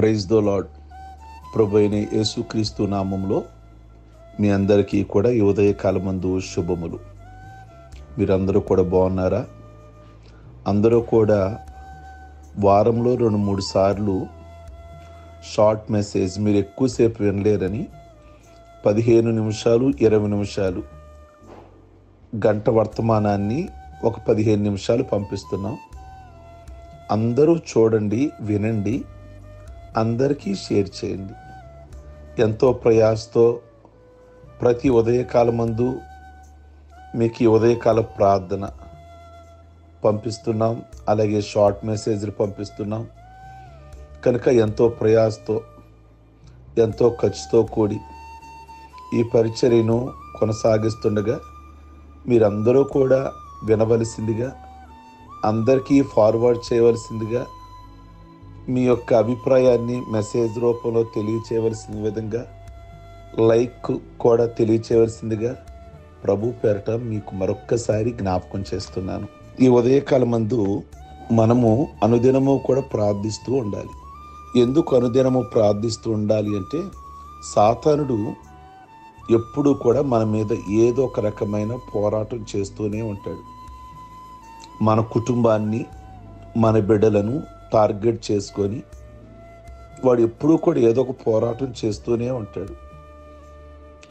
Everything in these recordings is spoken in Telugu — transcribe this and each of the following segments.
Praise the lord. ప్రభు అయిన యేసుక్రీస్తు నామంలో మీ అందరికీ కూడా ఈ ఉదయకాలమందు శుభములు. మీరందరూ కూడా బాగున్నారా? అందరూ కూడా వారంలో 2-3 సార్లు షార్ట్ మెసేజ్ మీరు ఎక్కువసేపు వినలేరని 15 నిమిషాలు 20 నిమిషాలు గంట వర్తమానాన్ని ఒక 15 నిమిషాలు పంపిస్తున్నాం. అందరూ చూడండి, వినండి, అందరికీ షేర్ చేయండి. ఎంతో ప్రయాసతో ప్రతి ఉదయకాలమందు మీకు ఈ ఉదయకాల ప్రార్థన పంపిస్తున్నాం, అలాగే షార్ట్ మెసేజ్లు పంపిస్తున్నాం. కనుక ఎంతో ప్రయాసతో ఎంతో ఖర్చుతో కూడి ఈ పరిచర్యను కొనసాగిస్తుండగా మీరందరూ కూడా వినవలసిందిగా, అందరికీ ఫార్వర్డ్ చేయవలసిందిగా, మీ యొక్క అభిప్రాయాన్ని మెసేజ్ రూపంలో తెలియచేయవలసిన విధంగా లైక్ కూడా తెలియచేయవలసిందిగా ప్రభు పేరట మీకు మరొక్కసారి జ్ఞాపకం చేస్తున్నాను. ఈ ఉదయకాలమందు మనము అనుదినము కూడా ప్రార్థిస్తూ ఉండాలి. ఎందుకు అనుదినము ప్రార్థిస్తూ ఉండాలి అంటే, సాతానుడు ఎప్పుడూ కూడా మన మీద ఏదో ఒక రకమైన పోరాటం చేస్తూనే ఉంటాడు. మన కుటుంబాన్ని, మన బిడ్డలను టార్గెట్ చేసుకొని వాడు ఎప్పుడూ కూడా ఏదో ఒక పోరాటం చేస్తూనే ఉంటాడు.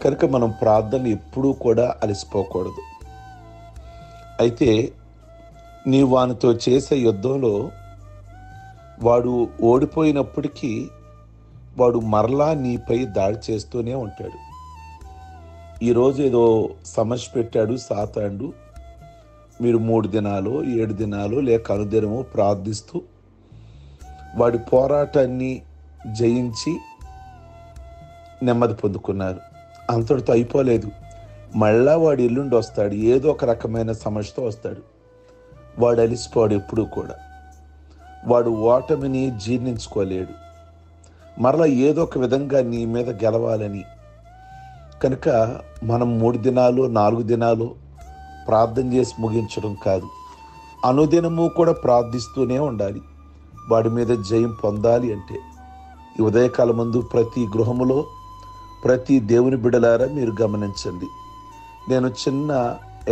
కనుక మనం ప్రార్థనలు ఎప్పుడూ కూడా అలసిపోకూడదు. అయితే నీ వానితో చేసే యుద్ధంలో వాడు ఓడిపోయినప్పటికీ వాడు మరలా నీపై దాడి చేస్తూనే ఉంటాడు. ఈరోజు ఏదో సమస్య పెట్టాడు సాతానుడు, మీరు 3 దినాలు 7 దినాలు లేక అనుదినము ప్రార్థిస్తూ వాడి పోరాటాన్ని జయించి నెమ్మది పొందుకున్నారు. అంతటితో అయిపోలేదు. మళ్ళా వాడు ఎల్లుండి వస్తాడు, ఏదో ఒక రకమైన సమస్యతో వస్తాడు. వాడు అలిసిపోడు. ఎప్పుడూ కూడా వాడు ఓటమిని జీర్ణించుకోలేడు. మరలా ఏదో ఒక విధంగా నీ మీద గెలవాలని. కనుక మనం 3 దినాలు 4 దినాలు ప్రార్థన చేసి ముగించడం కాదు, అనుదినము కూడా ప్రార్థిస్తూనే ఉండాలి. వాడి మీద జయం పొందాలి అంటే ఈ ఉదయకాలం ముందు ప్రతి గృహములో ప్రతి దేవుని బిడ్డలారా మీరు గమనించండి. నేను చిన్న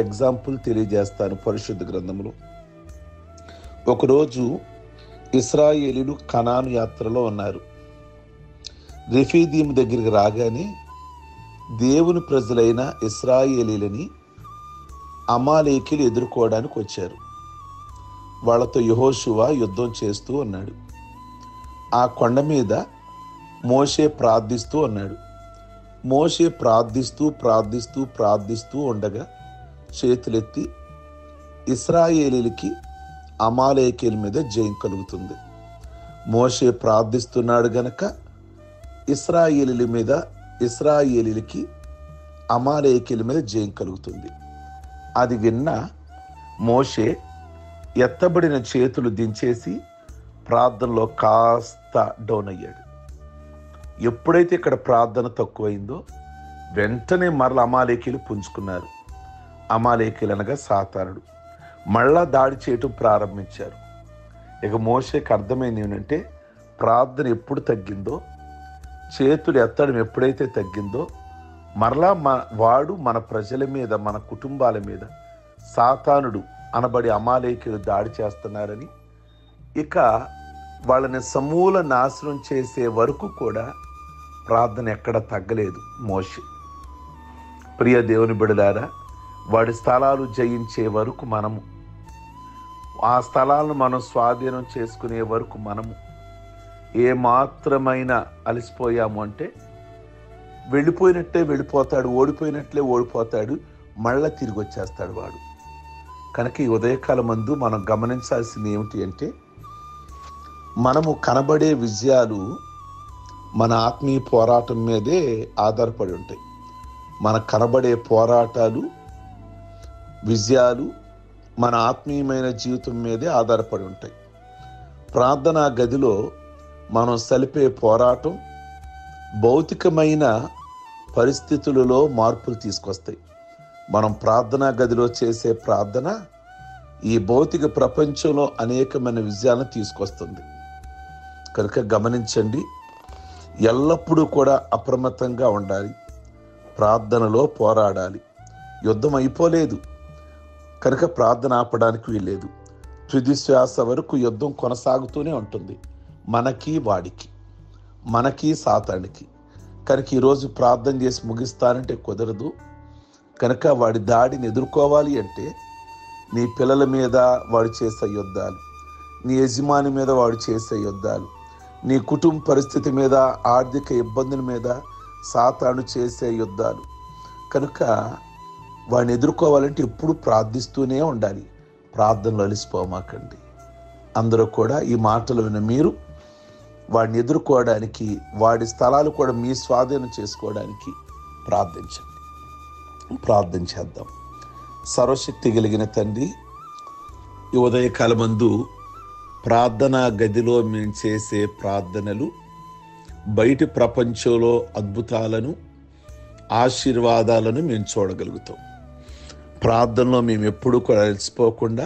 ఎగ్జాంపుల్ తెలియజేస్తాను. పరిశుద్ధ గ్రంథంలో ఒకరోజు ఇశ్రాయేలీయులు కనాను యాత్రలో ఉన్నారు. రెఫీదీము దగ్గరికి రాగానే దేవుని ప్రజలైన ఇశ్రాయేలీయులని అమాలేకీయులు ఎదుర్కోవడానికి వచ్చారు. వాళ్ళతో యెహోషువ యుద్ధం చేస్తూ ఉన్నాడు. ఆ కొండ మీద మోషే ప్రార్థిస్తూ ఉన్నాడు. మోషే ప్రార్థిస్తూ ఉండగా చేతులెత్తి ఇశ్రాయేలీయులకి అమాలేకీయుల మీద జయం కలుగుతుంది. మోషే ప్రార్థిస్తున్నాడు గనక ఇశ్రాయేలీయులకి అమాలేకీయుల మీద జయం కలుగుతుంది. అది విన్న మోషే ఎత్తబడిన చేతులు దించేసి ప్రార్థనలో కాస్త డౌన్ అయ్యాడు. ఎప్పుడైతే ఇక్కడ ప్రార్థన తక్కువైందో వెంటనే మరల అమాలేకీయులు పుంజుకున్నారు. అమాలేకీయులు అనగా సాతానుడు మళ్ళా దాడి చేయటం ప్రారంభించారు. ఇక మోషేకి అర్థమైంది ఏమంటే, ప్రార్థన ఎప్పుడు తగ్గిందో, చేతులు ఎత్తడం ఎప్పుడైతే తగ్గిందో మరలా వాడు మన ప్రజల మీద, మన కుటుంబాల మీద సాతానుడు అనబడి అమాలేకీయులు దాడి చేస్తున్నారని, ఇక వాళ్ళని సమూల నాశనం చేసే వరకు కూడా ప్రార్థన ఎక్కడ తగ్గలేదు మోషే. ప్రియ దేవుని బిడ్డలారా, వాడి స్థలాలు జయించే వరకు మనము, ఆ స్థలాలను మనం స్వాధీనం చేసుకునే వరకు మనము ఏ మాత్రమైన అలసిపోయాము అంటే వెళ్ళిపోయినట్టే వెళ్ళిపోతాడు, ఓడిపోయినట్లే ఓడిపోతాడు, మళ్ళా తిరిగి వచ్చేస్తాడు వాడు. కనుక ఈ ఉదయకాలం మందు మనం గమనించాల్సింది ఏమిటి అంటే, మనము కనబడే విజయాలు మన ఆత్మీయ పోరాటం మీదే ఆధారపడి ఉంటాయి. మన కనబడే పోరాటాలు, విజయాలు మన ఆత్మీయమైన జీవితం మీదే ఆధారపడి ఉంటాయి. ప్రార్థనా గదిలో మనం సలిపే పోరాటం భౌతికమైన పరిస్థితులలో మార్పులు తీసుకొస్తాయి. మనం ప్రార్థనా గదిలో చేసే ప్రార్థన ఈ భౌతిక ప్రపంచంలో అనేకమైన విజయాలను తీసుకొస్తుంది. కనుక గమనించండి, ఎల్లప్పుడూ కూడా అప్రమత్తంగా ఉండాలి, ప్రార్థనలో పోరాడాలి. యుద్ధం అయిపోలేదు కనుక ప్రార్థన ఆపడానికి వీల్లేదు. తుది శ్వాస వరకు యుద్ధం కొనసాగుతూనే ఉంటుంది, మనకి సాతానికి. కనుక ఈరోజు ప్రార్థన చేసి ముగిస్తానంటే కుదరదు. కనుక వాడి దాడిని ఎదుర్కోవాలి అంటే నీ పిల్లల మీద వాడు చేసే యుద్ధాలు, నీ యజమాని మీద వాడు చేసే యుద్ధాలు, నీ కుటుంబ పరిస్థితి మీద, ఆర్థిక ఇబ్బందుల మీద సాతాను చేసే యుద్ధాలు. కనుక వాడిని ఎదుర్కోవాలంటే ఎప్పుడు ప్రార్థిస్తూనే ఉండాలి. ప్రార్థనలు అలిసిపోమాకండి. అందరూ కూడా ఈ మాటలు విన్న మీరు వాడిని ఎదుర్కోవడానికి, వాడి స్థలాలు కూడా మీ స్వాధీనం చేసుకోవడానికి ప్రార్థన చేద్దాం. సర్వశక్తి కలిగిన తండ్రి, ఈ ఉదయకాలమందు ప్రార్థనా గదిలో మేము చేసే ప్రార్థనలు బయటి ప్రపంచంలో అద్భుతాలను, ఆశీర్వాదాలను మేము చూడగలుగుతాం. ప్రార్థనలో మేము ఎప్పుడూ కూడా అలసిపోకుండా,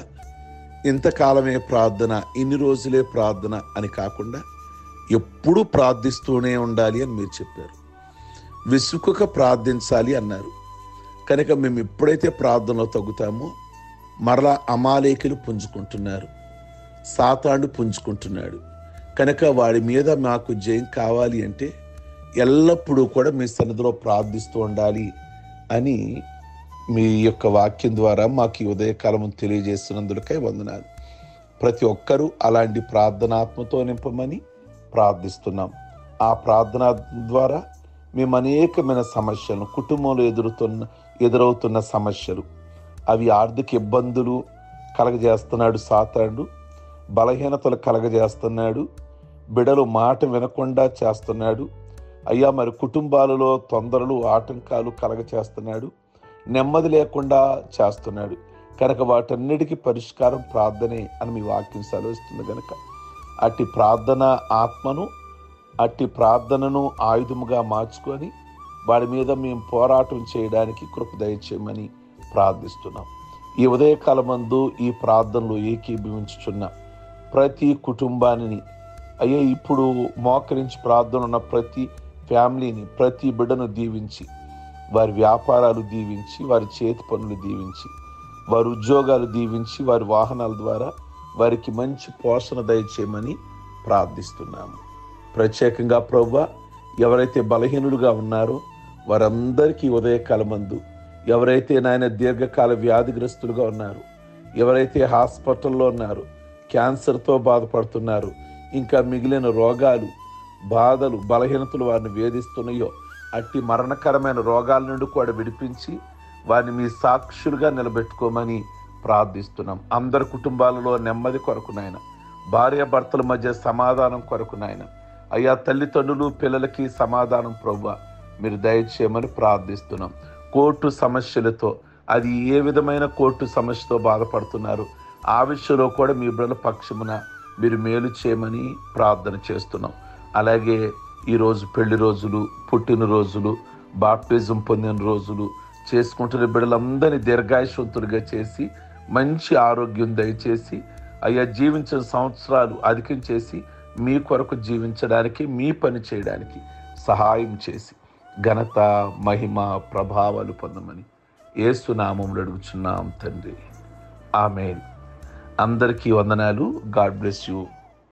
ఇంతకాలమే ప్రార్థన, ఇన్ని రోజులే ప్రార్థన అని కాకుండా ఎప్పుడూ ప్రార్థిస్తూనే ఉండాలి అని మీరు చెప్పారు. విసుకక ప్రార్థించాలి అన్నారు. కనుక మేము ఎప్పుడైతే ప్రార్థనలో తగ్గుతామో మరలా అమాలేకులు పుంజుకుంటున్నారు, సాతాను పుంజుకుంటున్నాడు. కనుక వాడి మీద మాకు జయం కావాలి అంటే ఎల్లప్పుడూ కూడా మీ సన్నిధిలో ప్రార్థిస్తూ ఉండాలి అని మీ యొక్క వాక్యం ద్వారా మాకు ఈ ఉదయకాలం తెలియజేస్తున్నందుకై వందనాలు. ప్రతి ఒక్కరూ అలాంటి ప్రార్థనాత్మతో నింపమని ప్రార్థిస్తున్నాం. ఆ ప్రార్థన ద్వారా మేము అనేకమైన సమస్యలను, కుటుంబంలో ఎదురవుతున్న సమస్యలు, అవి ఆర్థిక ఇబ్బందులు కలగజేస్తున్నాడు సాతానుడు, బలహీనతలు కలగజేస్తున్నాడు, బిడలు మాట వినకుండా చేస్తున్నాడు. అయ్యా మరి కుటుంబాలలో తొందరలు, ఆటంకాలు కలగచేస్తున్నాడు, నెమ్మది లేకుండా చేస్తున్నాడు. కనుక వాటన్నిటికీ పరిష్కారం ప్రార్థనే అని మీ వాక్యం సెలవిస్తుంది. కనుక అట్టి ప్రార్థన ఆత్మను, అట్టి ప్రార్థనను ఆయుధముగా మార్చుకొని వాడి మీద మేము పోరాటం చేయడానికి కృప దయచేయమని ప్రార్థిస్తున్నాం. ఈ ఉదయకాలమందు ఈ ప్రార్థనలో ఏకీభవించుచున్న ప్రతి కుటుంబాన్ని, అయ్యా ఇప్పుడు మోకరించి ప్రార్థన ఉన్న ప్రతి ఫ్యామిలీని, ప్రతి బిడ్డను దీవించి, వారి వ్యాపారాలు దీవించి, వారి చేతి పనులు దీవించి, వారి ఉద్యోగాలు దీవించి, వారి వాహనాల ద్వారా వారికి మంచి పోషణ దయచేయమని ప్రార్థిస్తున్నాము. ప్రత్యేకంగా ప్రభువా, ఎవరైతే బలహీనులుగా ఉన్నారో వారందరికీ ఉదయకాలమందు, ఎవరైతే నాయన దీర్ఘకాల వ్యాధిగ్రస్తులుగా ఉన్నారు, ఎవరైతే హాస్పిటల్లో ఉన్నారు, క్యాన్సర్తో బాధపడుతున్నారు, ఇంకా మిగిలిన రోగాలు, బాధలు, బలహీనతలు వారిని వేధిస్తున్నాయో అట్టి మరణకరమైన రోగాల నుండి కూడా విడిపించి వారిని మీ సాక్షులుగా నిలబెట్టుకోమని ప్రార్థిస్తున్నాం. అందరి కుటుంబాలలో నెమ్మది కొరకు నాయన, భార్యాభర్తల మధ్య సమాధానం కొరకు నాయన, అయ్యా తల్లిదండ్రులు పిల్లలకి సమాధానం ప్రభువా మీరు దయచేయమని ప్రార్థిస్తున్నాం. కోర్టు సమస్యలతో, అది ఏ విధమైన కోర్టు సమస్యతో బాధపడుతున్నారు ఆ విషయంలో కూడా మీ బిడ్డల పక్షమున మీరు మేలు చేయమని ప్రార్థన చేస్తున్నాం. అలాగే ఈరోజు పెళ్లి రోజులు, పుట్టినరోజులు, బాప్టిజం పొందిన రోజులు చేసుకుంటున్న బిడ్డలందరినీ దీర్ఘాయుష్వంతులుగా చేసి మంచి ఆరోగ్యం దయచేసి, అయ్యా జీవించిన సంవత్సరాలు అధికం చేసి మీ కొరకు జీవించడానికి, మీ పని చేయడానికి సహాయం చేసి ఘనత, మహిమ, ప్రభావాలు పొందమని యేసు నామములో అడుగుచున్నాం తండ్రి. ఆమేన్. అందరికీ వందనాలు. God bless you.